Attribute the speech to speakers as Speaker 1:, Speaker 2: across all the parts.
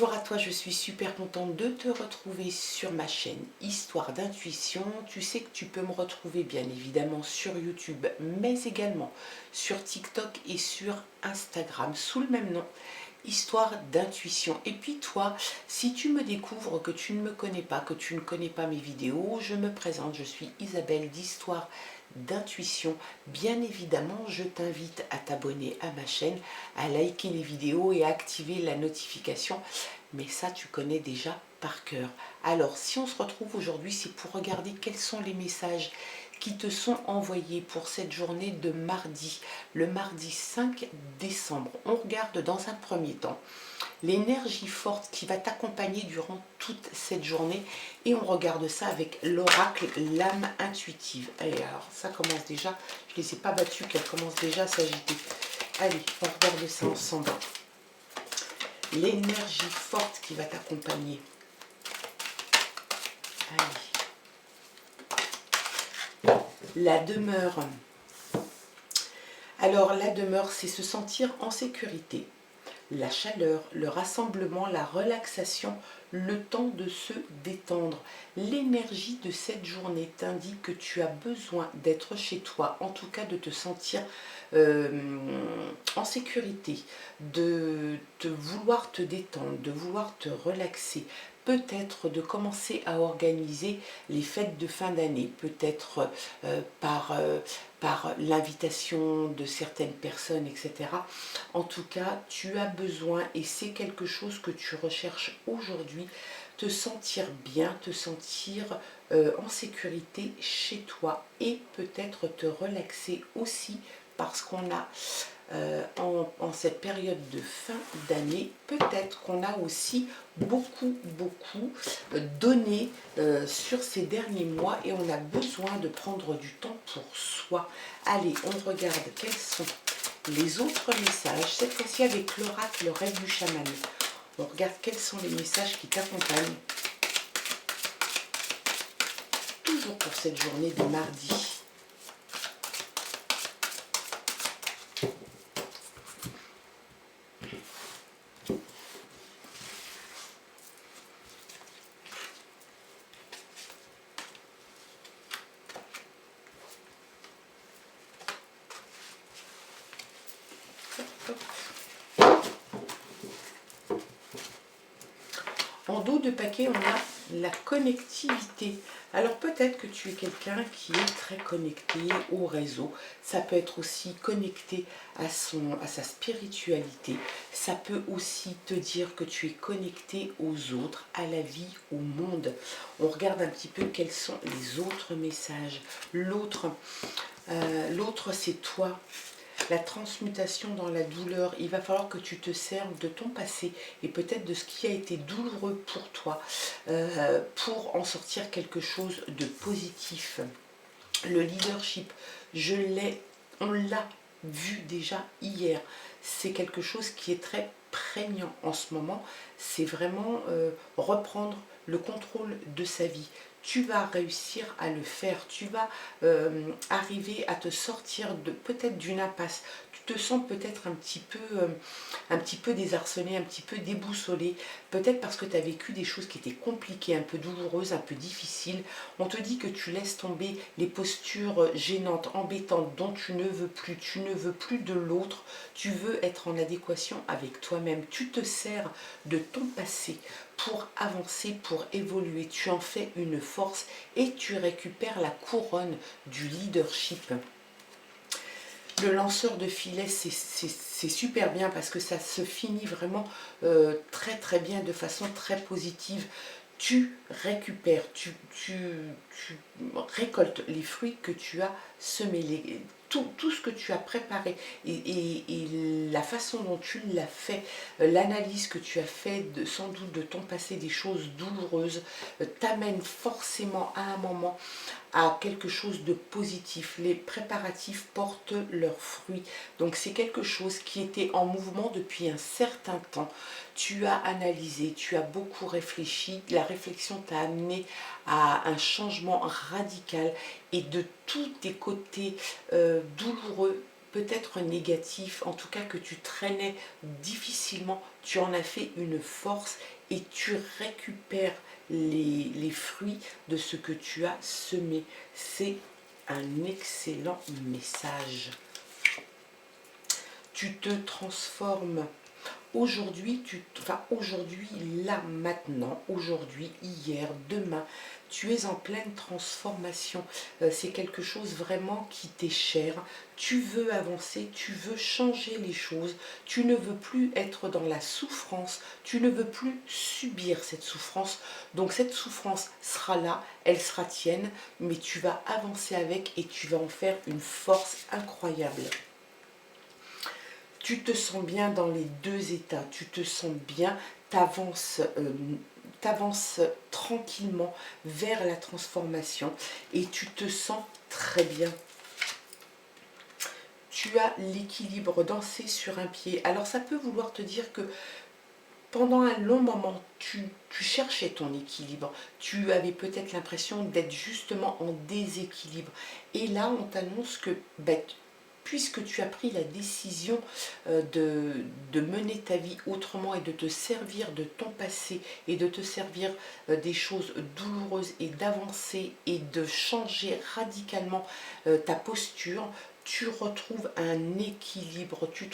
Speaker 1: Bonjour à toi, je suis super contente de te retrouver sur ma chaîne Histoire d'intuition. Tu sais que tu peux me retrouver bien évidemment sur YouTube, mais également sur TikTok et sur Instagram sous le même nom, Histoire d'intuition. Et puis toi, si tu me découvres, que tu ne me connais pas, que tu ne connais pas mes vidéos, je me présente, je suis Isabelle d'Histoire d'intuition. Bien évidemment, je t'invite à t'abonner à ma chaîne, à liker les vidéos et à activer la notification. Mais ça, tu connais déjà par cœur. Alors, si on se retrouve aujourd'hui, c'est pour regarder quels sont les messages qui te sont envoyés pour cette journée de mardi, le mardi 5 décembre. On regarde dans un premier temps l'énergie forte qui va t'accompagner durant toute cette journée et on regarde ça avec l'oracle l'âme intuitive. Et alors ça commence déjà, je ne les ai pas battues, qu'elles commencent déjà à s'agiter. Allez, on regarde ça ensemble. L'énergie forte qui va t'accompagner. Allez. La demeure. Alors la demeure, c'est se sentir en sécurité. La chaleur, le rassemblement, la relaxation, le temps de se détendre. L'énergie de cette journée t'indique que tu as besoin d'être chez toi, en tout cas de te sentir en sécurité, de vouloir te détendre, de vouloir te relaxer. Peut-être de commencer à organiser les fêtes de fin d'année, peut-être par l'invitation de certaines personnes, etc. En tout cas, tu as besoin, et c'est quelque chose que tu recherches aujourd'hui, te sentir bien, te sentir en sécurité chez toi et peut-être te relaxer aussi parce qu'on a en cette période de fin d'année, peut-être qu'on a aussi beaucoup donné sur ces derniers mois et on a besoin de prendre du temps pour soi. Allez, on regarde quels sont les autres messages, cette fois-ci avec l'oracle, le rêve du chaman. On regarde quels sont les messages qui t'accompagnent toujours pour cette journée de mardi. En dos de paquet, on a la connectivité. Alors peut-être que tu es quelqu'un qui est très connecté au réseau. Ça peut être aussi connecté à sa spiritualité. Ça peut aussi te dire que tu es connecté aux autres, à la vie, au monde. On regarde un petit peu quels sont les autres messages. L'autre, c'est toi. La transmutation dans la douleur, il va falloir que tu te serves de ton passé et peut-être de ce qui a été douloureux pour toi pour en sortir quelque chose de positif. Le leadership, on l'a vu déjà hier. C'est quelque chose qui est très prégnant en ce moment. C'est vraiment reprendre le contrôle de sa vie. Tu vas réussir à le faire, tu vas arriver à te sortir peut-être d'une impasse. Tu te sens peut-être un petit peu désarçonné, un petit peu déboussolé, peut-être parce que tu as vécu des choses qui étaient compliquées, un peu douloureuses, un peu difficiles. On te dit que tu laisses tomber les postures gênantes, embêtantes, dont tu ne veux plus de l'autre, tu veux être en adéquation avec toi-même. Tu te sers de ton passé pour avancer, pour évoluer. Tu en fais une force et tu récupères la couronne du leadership. Le lanceur de filet, c'est super bien parce que ça se finit vraiment très bien, de façon très positive. Tu récupères, tu récoltes les fruits que tu as semés, tout ce que tu as préparé et la façon dont tu l'as fait, l'analyse que tu as fait sans doute de ton passé, des choses douloureuses, t'amène forcément à un moment à quelque chose de positif. Les préparatifs portent leurs fruits. Donc c'est quelque chose qui était en mouvement depuis un certain temps. Tu as analysé, tu as beaucoup réfléchi. La réflexion t'a amené à un changement radical et de tous tes côtés douloureux, peut-être négatif, en tout cas que tu traînais difficilement, tu en as fait une force et tu récupères les fruits de ce que tu as semé. C'est un excellent message. Tu te transformes. Aujourd'hui, aujourd'hui, là, maintenant, aujourd'hui, hier, demain, tu es en pleine transformation. C'est quelque chose vraiment qui t'est cher. Tu veux avancer, tu veux changer les choses. Tu ne veux plus être dans la souffrance. Tu ne veux plus subir cette souffrance. Donc cette souffrance sera là, elle sera tienne, mais tu vas avancer avec et tu vas en faire une force incroyable. Tu te sens bien dans les deux états, tu te sens bien, t'avances tranquillement vers la transformation et tu te sens très bien. Tu as l'équilibre, danser sur un pied. Alors ça peut vouloir te dire que pendant un long moment, tu cherchais ton équilibre. Tu avais peut-être l'impression d'être justement en déséquilibre. Et là, on t'annonce que puisque tu as pris la décision de mener ta vie autrement et de te servir de ton passé et de te servir des choses douloureuses et d'avancer et de changer radicalement ta posture, tu retrouves un équilibre, tu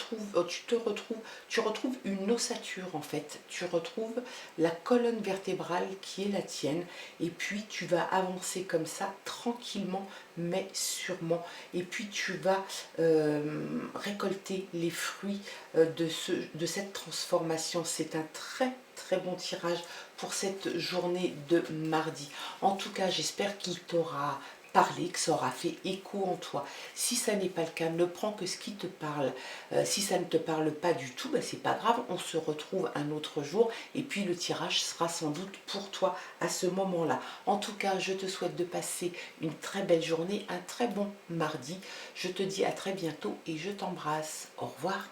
Speaker 1: retrouves une ossature en fait, tu retrouves la colonne vertébrale qui est la tienne et puis tu vas avancer comme ça tranquillement mais sûrement et puis tu vas récolter les fruits de cette transformation. C'est un très très bon tirage pour cette journée de mardi. En tout cas, j'espère qu'il t'aura parlé, que ça aura fait écho en toi. Si ça n'est pas le cas, ne prends que ce qui te parle. Si ça ne te parle pas du tout, c'est pas grave, on se retrouve un autre jour et puis le tirage sera sans doute pour toi à ce moment-là. En tout cas, je te souhaite de passer une très belle journée, un très bon mardi. Je te dis à très bientôt et je t'embrasse. Au revoir.